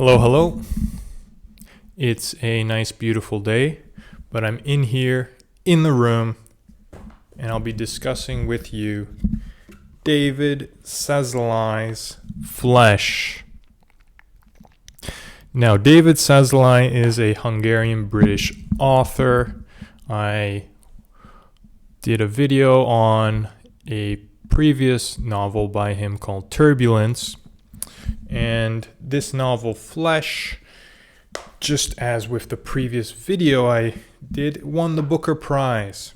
Hello, hello. It's a nice, beautiful day, but I'm in here, in the room, and I'll be discussing with you David Szalay's Flesh. Now, David Szalay is a Hungarian-British author. I did a video on a previous novel by him called Turbulence. And this novel, Flesh, just as with the previous video I did, won the Booker Prize.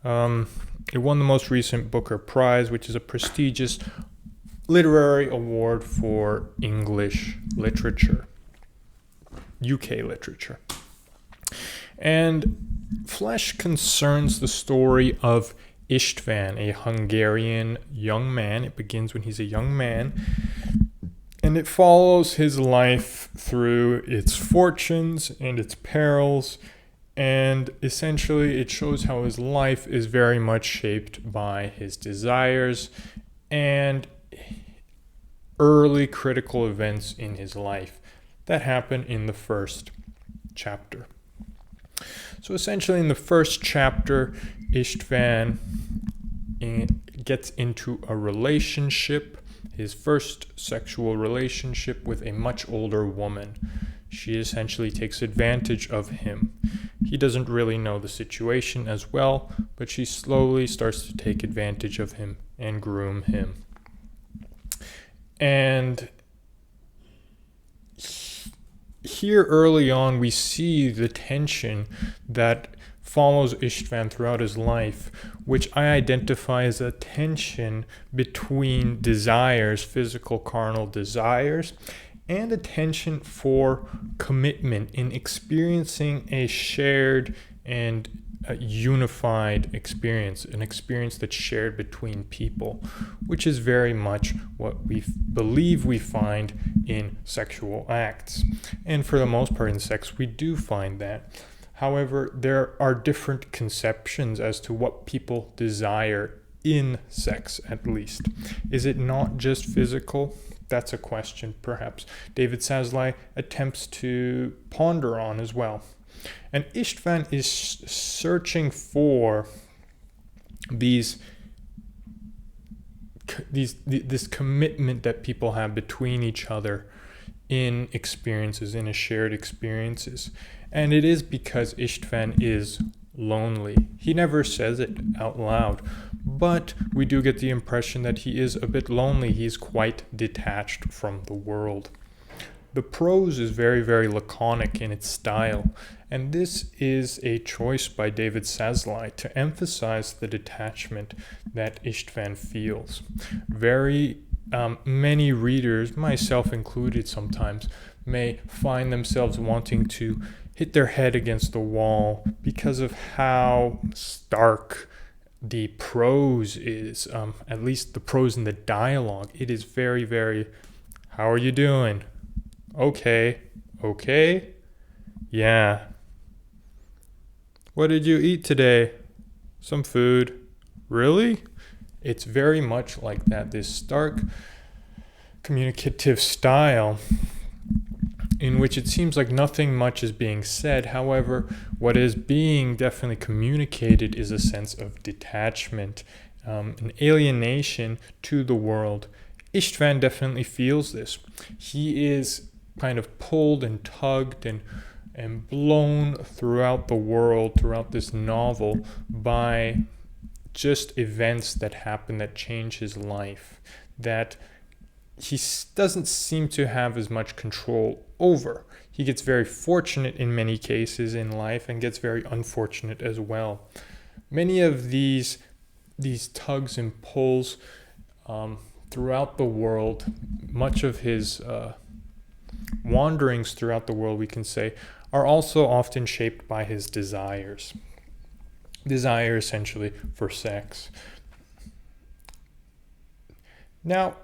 It won the most recent Booker Prize, which is a prestigious literary award for English literature, UK literature. And Flesh concerns the story of István, a Hungarian young man. It begins when he's a young man. And it follows his life through its fortunes and its perils. And essentially, it shows how his life is very much shaped by his desires and early critical events in his life that happen in the first chapter. So essentially, in the first chapter, István gets into a relationship, his first sexual relationship, with a much older woman. She essentially takes advantage of him. He doesn't really know the situation as well, but she slowly starts to take advantage of him and groom him. And here early on, we see the tension that follows István throughout his life, which I identify as a tension between desires, physical, carnal desires, and a tension for commitment in experiencing a shared and a unified experience, an experience that's shared between people, which is very much what we believe we find in sexual acts. And for the most part in sex, we do find that. However, there are different conceptions as to what people desire in sex, at least. Is it not just physical? That's a question, perhaps, David Szalay attempts to ponder on as well. And István is searching for this commitment that people have between each other in experiences, in a shared experiences. And it is because István is lonely. He never says it out loud, but we do get the impression that he is a bit lonely. He's quite detached from the world. The prose is very, very laconic in its style, and this is a choice by David Szalay to emphasize the detachment that István feels. Very many readers, myself included sometimes, may find themselves wanting to hit their head against the wall because of how stark the prose is, at least the prose in the dialogue. It is very, very, how are you doing? Okay. Yeah. What did you eat today? Some food. Really? It's very much like that, this stark communicative style in which it seems like nothing much is being said. However, what is being definitely communicated is a sense of detachment, an alienation to the world. István definitely feels this. He is kind of pulled and tugged and blown throughout the world, throughout this novel, by just events that happen that change his life, that he doesn't seem to have as much control over. He gets very fortunate in many cases in life and gets very unfortunate as well. Many of these tugs and pulls throughout the world, much of his wanderings throughout the world, we can say, are also often shaped by his desires. Desire essentially for sex. Now,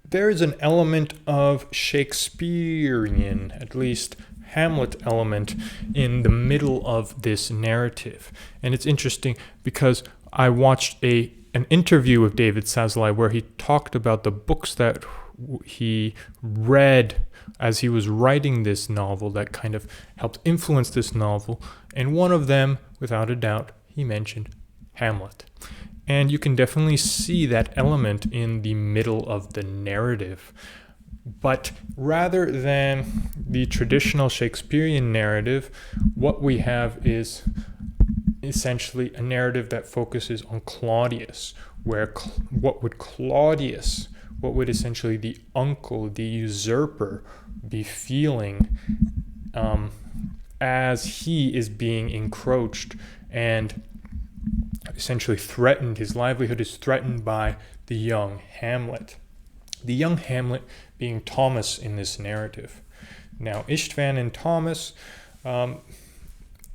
there is an element of Shakespearean, at least Hamlet element, in the middle of this narrative. And it's interesting because I watched an interview with David Szalay where he talked about the books that he read as he was writing this novel that kind of helped influence this novel. And one of them, without a doubt, he mentioned Hamlet. And you can definitely see that element in the middle of the narrative. But rather than the traditional Shakespearean narrative, what we have is essentially a narrative that focuses on Claudius, where what would essentially the uncle, the usurper, be feeling as he is being encroached and essentially threatened. His livelihood is threatened by the young Hamlet. The young Hamlet being Thomas in this narrative. Now, Istvan and Thomas,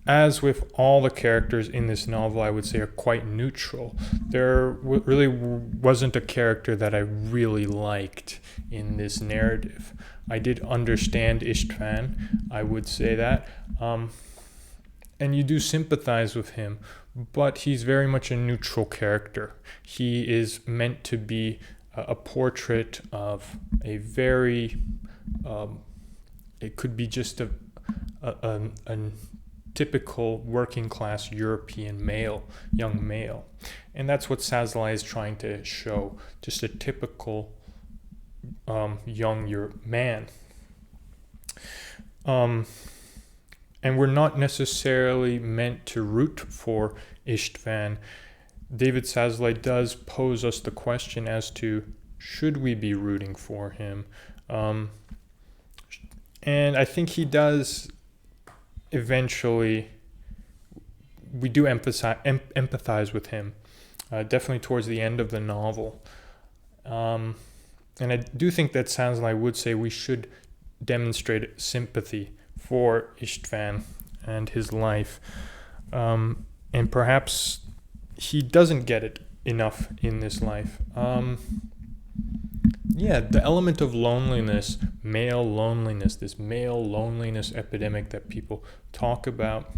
as with all the characters in this novel, I would say are quite neutral. There really wasn't a character that I really liked in this narrative. I did understand Istvan, I would say that, and you do sympathize with him, but he's very much a neutral character. He is meant to be a portrait of a very, it could be just a typical working class European male, young male. And that's what Szalay is trying to show, just a typical young man. And we're not necessarily meant to root for Istvan. David Szalay does pose us the question as to, should we be rooting for him? And I think he does eventually, we do empathize with him, definitely towards the end of the novel. And I do think that Szalay would say we should demonstrate sympathy for Istvan and his life. And perhaps he doesn't get it enough in this life. The element of loneliness, this male loneliness epidemic that people talk about,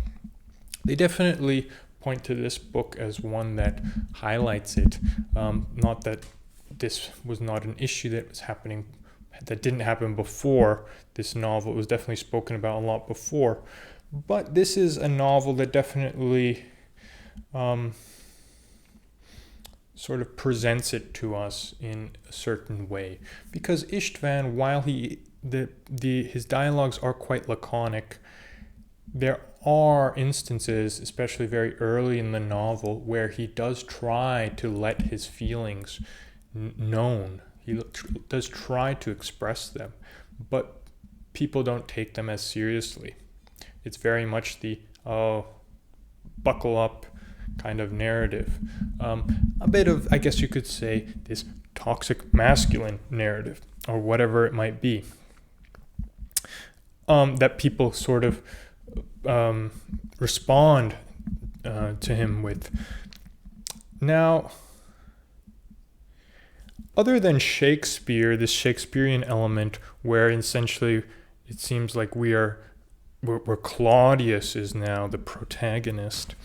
they definitely point to this book as one that highlights it. Not that this was not an issue that was happening, that didn't happen before this novel. It was definitely spoken about a lot before. But this is a novel that definitely sort of presents it to us in a certain way. Because Istvan, while his dialogues are quite laconic, there are instances, especially very early in the novel, where he does try to let his feelings known. He does try to express them, but people don't take them as seriously. It's very much the, buckle up kind of narrative. A bit of, I guess you could say, this toxic masculine narrative, or whatever it might be, that people sort of respond to him with. Now, other than Shakespeare, this Shakespearean element where essentially it seems like where Claudius is now the protagonist,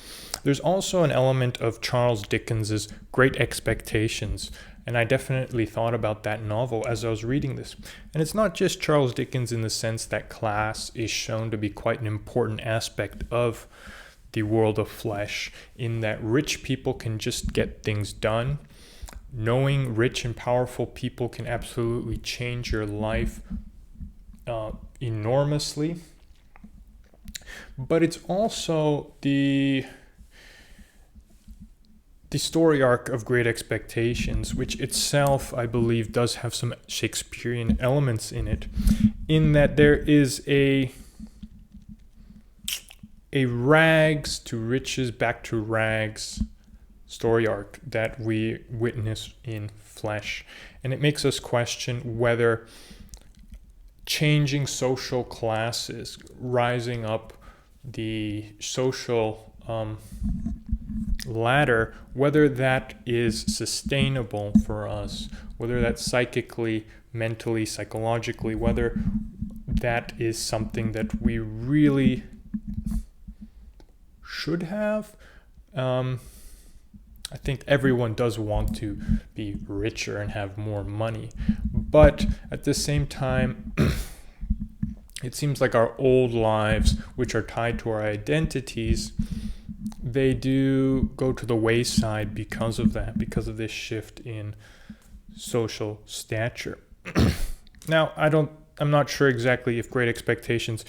there's also an element of Charles Dickens's Great Expectations. And I definitely thought about that novel as I was reading this. And it's not just Charles Dickens in the sense that class is shown to be quite an important aspect of the world of flesh, in that rich people can just get things done. Knowing rich and powerful people can absolutely change your life enormously. But it's also the story arc of Great Expectations, which itself, I believe, does have some Shakespearean elements in it, in that there is a rags to riches back to rags story arc that we witness in flesh. And it makes us question whether changing social classes, rising up the social ladder, whether that is sustainable for us, whether that's psychically, mentally, psychologically, whether that is something that we really should have. I think everyone does want to be richer and have more money, But at the same time, it seems like our old lives, which are tied to our identities, they do go to the wayside because of that, because of this shift in social stature. Now, I'm not sure exactly if Great Expectations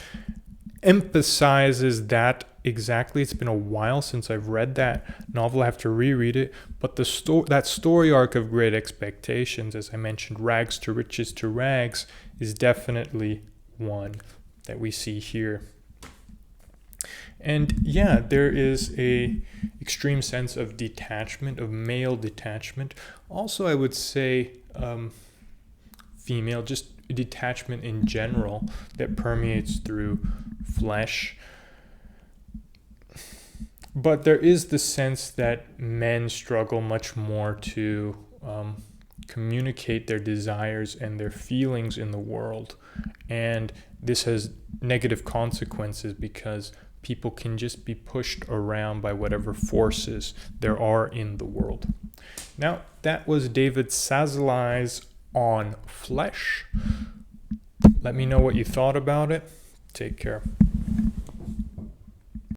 emphasizes that exactly. It's been a while since I've read that novel. I have to reread it. But that story arc of Great Expectations, as I mentioned, rags to riches to rags, is definitely one that we see here. And yeah, there is a extreme sense of detachment, of male detachment. Also, I would say female, just detachment in general that permeates through flesh. But there is the sense that men struggle much more to communicate their desires and their feelings in the world. And this has negative consequences because people can just be pushed around by whatever forces there are in the world. Now, that was David Szalay's On Flesh. Let me know what you thought about it. Take care.